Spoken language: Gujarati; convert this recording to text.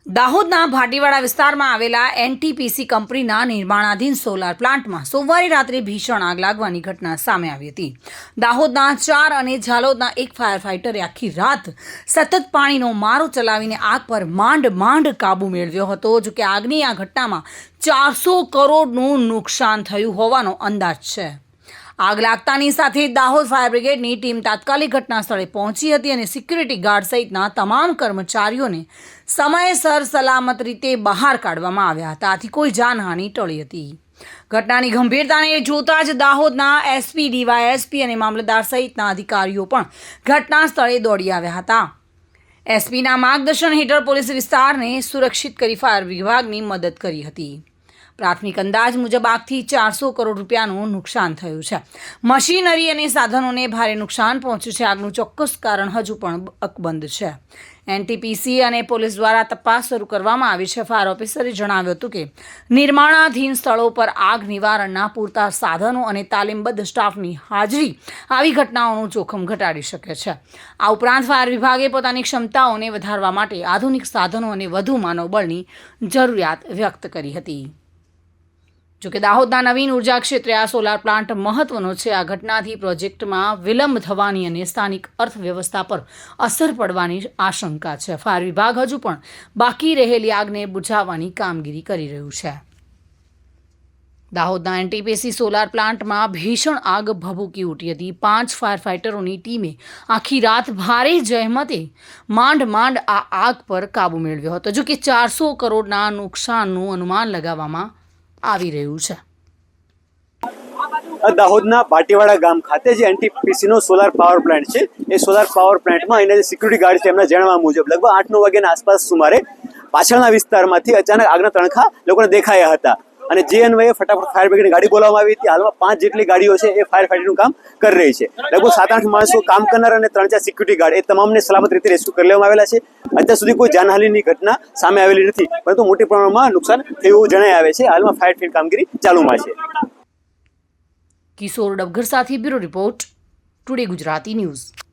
દાહોદના ભાટીવાડા વિસ્તારમાં આવેલા એનટીપીસી કંપનીના નિર્માણાધીન સોલાર પ્લાન્ટમાં સોમવારે રાત્રે ભીષણ આગ લાગવાની ઘટના સામે આવી હતી. દાહોદના 4 અને ઝાલોદના 1 ફાયર ફાઇટરે આખી રાત સતત પાણીનો મારો ચલાવીને આગ પર માંડ કાબૂ મેળવ્યો હતો. જો કે આગની આ ઘટનામાં 400 કરોડનું નુકસાન થયું હોવાનો અંદાજ છે. આગ લાગતાની સાથે દાહોદ ફાયર બ્રિગેડની ટીમ તાત્કાલિક ઘટના સ્થળે પહોંચી હતી અને સિક્યુરિટી ગાર્ડ સહિતના તમામ કર્મચારીઓને સમયસર સલામત રીતે બહાર કાઢવામાં આવ્યા હતા. આથી કોઈ જાનહાનિ ટળી હતી. ઘટનાની ગંભીરતાને જોતા જ દાહોદના એસપી, ડીવાયએસપી અને મામલતદાર સહિતના અધિકારીઓ પણ ઘટના સ્થળે દોડી આવ્યા હતા. એસપીના માર્ગદર્શન હેઠળ પોલીસ વિસ્તારને સુરક્ષિત કરી ફાયર વિભાગની મદદ કરી હતી. પ્રાથમિક અંદાજ મુજબ આગથી 400 કરોડ રૂપિયાનું નુકસાન થયું છે. મશીનરી અને સાધનોને ભારે નુકસાન પહોંચ્યું છે. આગનું ચોક્કસ કારણ હજુ પણ અકબંધ છે. એનટીપીસી અને પોલીસ દ્વારા તપાસ શરૂ કરવામાં આવી છે. ફાયર ઓફિસરે જણાવ્યું હતું કે નિર્માણાધીન સ્થળો પર આગ નિવારણના પૂરતા સાધનો અને તાલીમબદ્ધ સ્ટાફની હાજરી આવી ઘટનાઓનું જોખમ ઘટાડી શકે છે. આ ઉપરાંત ફાયર વિભાગે પોતાની ક્ષમતાઓને વધારવા માટે આધુનિક સાધનો અને વધુ માનવબળની જરૂરિયાત વ્યક્ત કરી હતી. જોકે દાહોદના નવીન ઉર્જા ક્ષેત્રે આ સોલાર પ્લાન્ટ મહત્વનો છે. આ ઘટનાથી પ્રોજેક્ટમાં વિલંબ થવાની અને સ્થાનિક અર્થવ્યવસ્થા પર અસર પડવાની આશંકા છે. ફાયર વિભાગ હજુ પણ બાકી રહેલી આગને બુઝાવવાની કામગીરી કરી રહ્યું છે. દાહોદના એનટીપીસી સોલાર પ્લાન્ટમાં ભીષણ આગ ભભૂકી ઉઠી હતી. 5 ફાયર ફાઇટરોની ટીમે આખી રાત ભારે જહેમતે માંડ આ આગ પર કાબૂ મેળવ્યો હતો. જોકે 400 કરોડના નુકસાનનું અનુમાન લગાવવામાં આવી રહ્યું છે. દાહોદના ભાટીવાડા ગામ ખાતે જે એનટીપીસીનો સોલાર પાવર પ્લાન્ટ છે, એ સોલાર પાવર પ્લાન્ટમાં અહીંના જે સિક્યુરિટી ગાર્ડ છે એમના જણાવ્યા મુજબ લગભગ 8-9 વાગ્યાના આસપાસ સુમારે પાછળના વિસ્તારમાંથી અચાનક આગના તણખા લોકોને દેખાયા હતા અને જે અન્વયે ફટાફટ ફાયર બ્રિગેડની ગાડી બોલાવવામાં આવી હતી. હાલમાં 5 જેટલી ગાડીઓ છે એ ફાયર ફાઇટિંગનું કામ કરી રહી છે. લગભગ 7-8 માણસો કામ કરનાર અને 3-4 સિક્યુરિટી ગાર્ડ એ તમામને સલામત રીતે રેસ્ક્યુ કરી લેવામાં આવેલા છે. અત્યાર સુધી કોઈ જાનહાનિની ઘટના સામે આવેલી નથી, પરંતુ મોટી પ્રમાણમાં નુકસાન થયું જણાઈ આવે છે. હાલમાં ફાયર ફાઇટ કામગીરી ચાલુમાં છે. કિશોર ડબગર સાથે bureau report, today Gujarati news.